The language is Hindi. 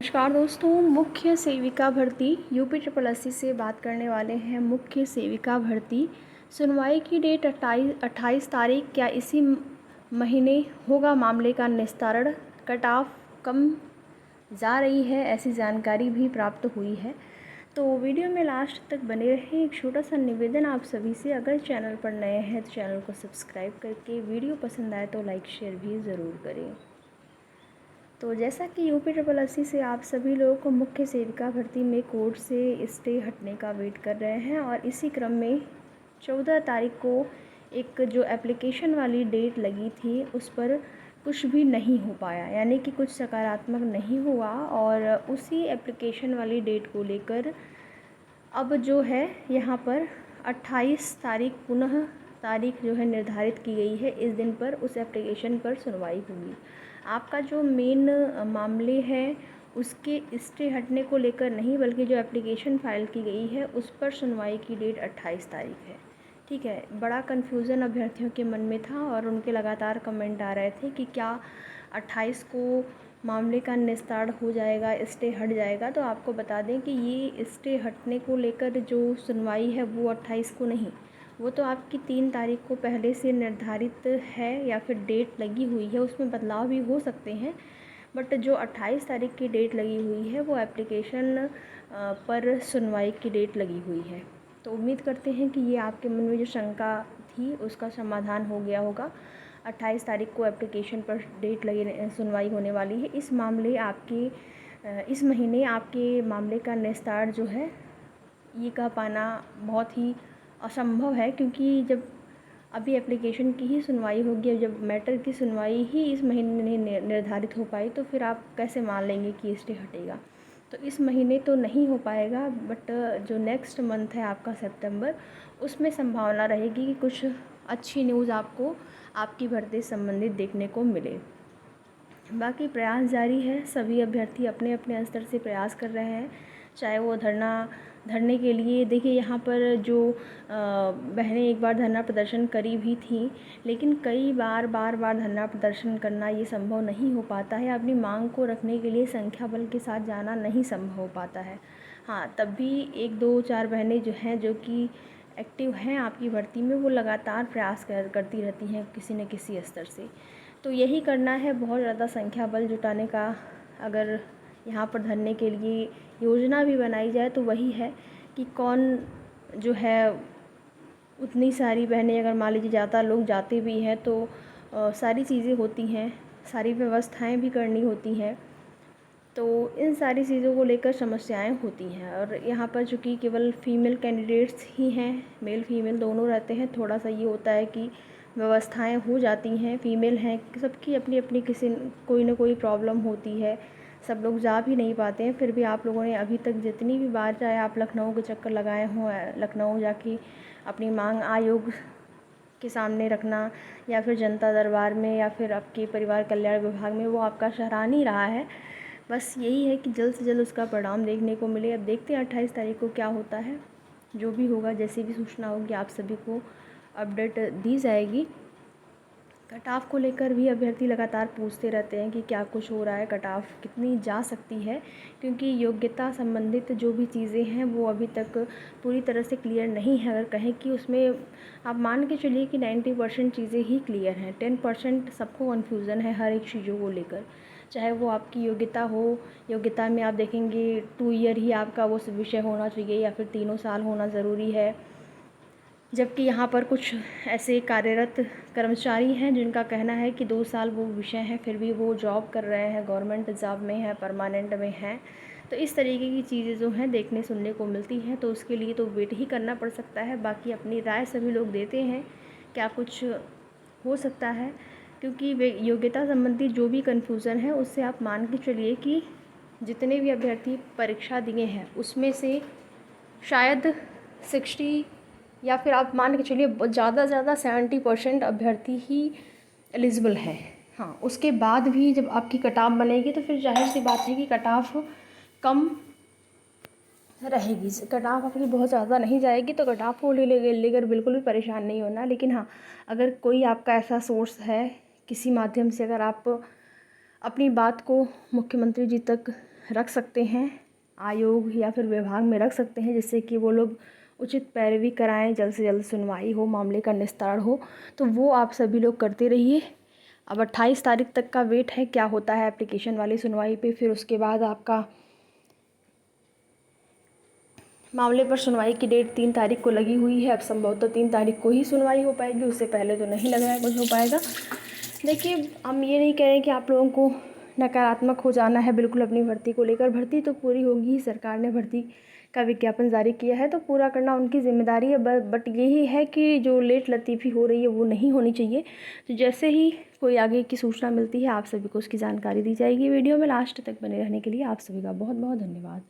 नमस्कार दोस्तों, मुख्य सेविका भर्ती यूपी ट्रिपल एससी से बात करने वाले हैं। मुख्य सेविका भर्ती सुनवाई की डेट 28 तारीख। क्या इसी महीने होगा मामले का निस्तारण? कट ऑफ कम जा रही है, ऐसी जानकारी भी प्राप्त हुई है। तो वीडियो में लास्ट तक बने रहें। एक छोटा सा निवेदन आप सभी से, अगर चैनल पर नए हैं तो चैनल को सब्सक्राइब करके, वीडियो पसंद आए तो लाइक शेयर भी ज़रूर करें। तो जैसा कि यूपी ट्रिपल एससी से आप सभी लोगों को मुख्य सेविका भर्ती में कोर्ट से स्टे हटने का वेट कर रहे हैं, और इसी क्रम में 14 तारीख को एक जो एप्लीकेशन वाली डेट लगी थी उस पर कुछ भी नहीं हो पाया, यानी कि कुछ सकारात्मक नहीं हुआ। और उसी एप्लीकेशन वाली डेट को लेकर अब जो है यहाँ पर 28 तारीख पुनः तारीख जो है निर्धारित की गई है। इस दिन पर उस एप्लीकेशन पर सुनवाई होगी। आपका जो मेन मामले हैं उसके स्टे हटने को लेकर नहीं, बल्कि जो एप्लीकेशन फ़ाइल की गई है उस पर सुनवाई की डेट 28 तारीख है। ठीक है, बड़ा कन्फ्यूज़न अभ्यर्थियों के मन में था और उनके लगातार कमेंट आ रहे थे कि क्या 28 को मामले का निस्तारण हो जाएगा, स्टे हट जाएगा। तो आपको बता दें कि ये स्टे हटने को लेकर जो सुनवाई है वो 28 को नहीं, वो तो आपकी 3 तारीख को पहले से निर्धारित है, या फिर डेट लगी हुई है, उसमें बदलाव भी हो सकते हैं। बट जो 28 तारीख की डेट लगी हुई है वो एप्लीकेशन पर सुनवाई की डेट लगी हुई है। तो उम्मीद करते हैं कि ये आपके मन में जो शंका थी उसका समाधान हो गया होगा। 28 तारीख को एप्लीकेशन पर डेट लगी, सुनवाई होने वाली है। इस महीने आपके मामले का निस्तारण जो है ये कह पाना बहुत ही असंभव है, क्योंकि जब अभी एप्लीकेशन की ही सुनवाई होगी, जब मैटर की सुनवाई ही इस महीने नहीं निर्धारित हो पाई, तो फिर आप कैसे मान लेंगे कि स्टे हटेगा। तो इस महीने तो नहीं हो पाएगा, बट जो नेक्स्ट मंथ है आपका सितंबर, उसमें संभावना रहेगी कि कुछ अच्छी न्यूज़ आपको आपकी भर्ती से संबंधित देखने को मिले। बाकी प्रयास जारी है, सभी अभ्यर्थी अपने अपने स्तर से प्रयास कर रहे हैं, चाहे वो धरने के लिए। देखिए, यहाँ पर जो बहनें एक बार धरना प्रदर्शन करी भी थी, लेकिन कई बार बार धरना प्रदर्शन करना ये संभव नहीं हो पाता है। अपनी मांग को रखने के लिए संख्या बल के साथ जाना नहीं संभव हो पाता है। हाँ, तब भी 1 2 4 बहनें जो हैं, जो कि एक्टिव हैं आपकी भर्ती में, वो लगातार प्रयास करती रहती हैं किसी न किसी स्तर से। तो यही करना है, बहुत ज़्यादा संख्या बल जुटाने का। अगर यहाँ पर धरने के लिए योजना भी बनाई जाए तो वही है कि कौन जो है, उतनी सारी बहनें, अगर मान लीजिए ज़्यादा लोग जाते भी हैं तो सारी चीज़ें होती हैं, सारी व्यवस्थाएं भी करनी होती हैं। तो इन सारी चीज़ों को लेकर समस्याएं होती हैं। और यहाँ पर चूँकि केवल फीमेल कैंडिडेट्स ही हैं, मेल फीमेल दोनों रहते हैं, थोड़ा सा ये होता है कि व्यवस्थाएं हो जाती हैं। फीमेल हैं, सबकी अपनी अपनी कोई ना कोई प्रॉब्लम होती है, सब लोग जा भी नहीं पाते हैं। फिर भी आप लोगों ने अभी तक जितनी भी बार, चाहे आप लखनऊ के चक्कर लगाए हों, लखनऊ जाके अपनी मांग आयोग के सामने रखना, या फिर जनता दरबार में, या फिर आपके परिवार कल्याण विभाग में, वो आपका सराहनीय ही रहा है। बस यही है कि जल्द से जल्द उसका परिणाम देखने को मिले। अब देखते हैं 28 तारीख को क्या होता है। जो भी होगा, जैसी भी सूचना होगी, आप सभी को अपडेट दी जाएगी। कट ऑफ को लेकर भी अभ्यर्थी लगातार पूछते रहते हैं कि क्या कुछ हो रहा है, कट ऑफ कितनी जा सकती है, क्योंकि योग्यता संबंधित जो भी चीज़ें हैं वो अभी तक पूरी तरह से क्लियर नहीं है। अगर कहें कि उसमें आप मान के चलिए कि 90% चीज़ें ही क्लियर हैं, 10% सबको कन्फ्यूज़न है हर एक चीज़ों को लेकर। चाहे वो आपकी योग्यता हो, योग्यता में आप देखेंगे 2 ईयर ही आपका वो विषय होना चाहिए, या फिर 3 साल होना ज़रूरी है। जबकि यहाँ पर कुछ ऐसे कार्यरत कर्मचारी हैं जिनका कहना है कि 2 साल वो विषय हैं, फिर भी वो जॉब कर रहे हैं, गवर्नमेंट जॉब में हैं, परमानेंट में हैं। तो इस तरीके की चीज़ें जो हैं देखने सुनने को मिलती हैं, तो उसके लिए तो वेट ही करना पड़ सकता है। बाकी अपनी राय सभी लोग देते हैं, क्या कुछ हो सकता है, क्योंकि वे योग्यता संबंधी जो भी कन्फ्यूज़न है उससे आप मान के चलिए कि जितने भी अभ्यर्थी परीक्षा दिए हैं उसमें से शायद 60, या फिर आप मान के चलिए ज़्यादा से ज़्यादा 70% अभ्यर्थी ही एलिजिबल है। हाँ, उसके बाद भी जब आपकी कट ऑफ बनेगी तो फिर जाहिर सी बात है कि कट ऑफ कम रहेगी। कट ऑफ आपकी बहुत ज़्यादा नहीं जाएगी, तो कट ऑफ को लेकर बिल्कुल भी परेशान नहीं होना। लेकिन हाँ, अगर कोई आपका ऐसा सोर्स है, किसी माध्यम से अगर आप अपनी बात को मुख्यमंत्री जी तक रख सकते हैं, आयोग या फिर विभाग में रख सकते हैं, जिससे कि वो लोग उचित पैरवी कराएं, जल्द से जल्द सुनवाई हो, मामले का निस्तारण हो। तो वो आप सभी लोग करते रहिए। अब 28 तारीख तक का वेट है, क्या होता है एप्लीकेशन वाली सुनवाई पे। फिर उसके बाद आपका मामले पर सुनवाई की डेट 3 तारीख को लगी हुई है। अब संभवतः 3 तारीख को ही सुनवाई हो पाएगी, उससे पहले तो नहीं लग रहा है कुछ हो पाएगा। देखिए, हम ये नहीं कह रहे कि आप लोगों को नकारात्मक हो जाना है बिल्कुल अपनी भर्ती को लेकर। भर्ती तो पूरी होगी ही, सरकार ने भर्ती का विज्ञापन जारी किया है तो पूरा करना उनकी जिम्मेदारी है। बट यही है कि जो लेट लतीफ़ी हो रही है वो नहीं होनी चाहिए। तो जैसे ही कोई आगे की सूचना मिलती है आप सभी को उसकी जानकारी दी जाएगी। वीडियो में लास्ट तक बने रहने के लिए आप सभी का बहुत बहुत धन्यवाद।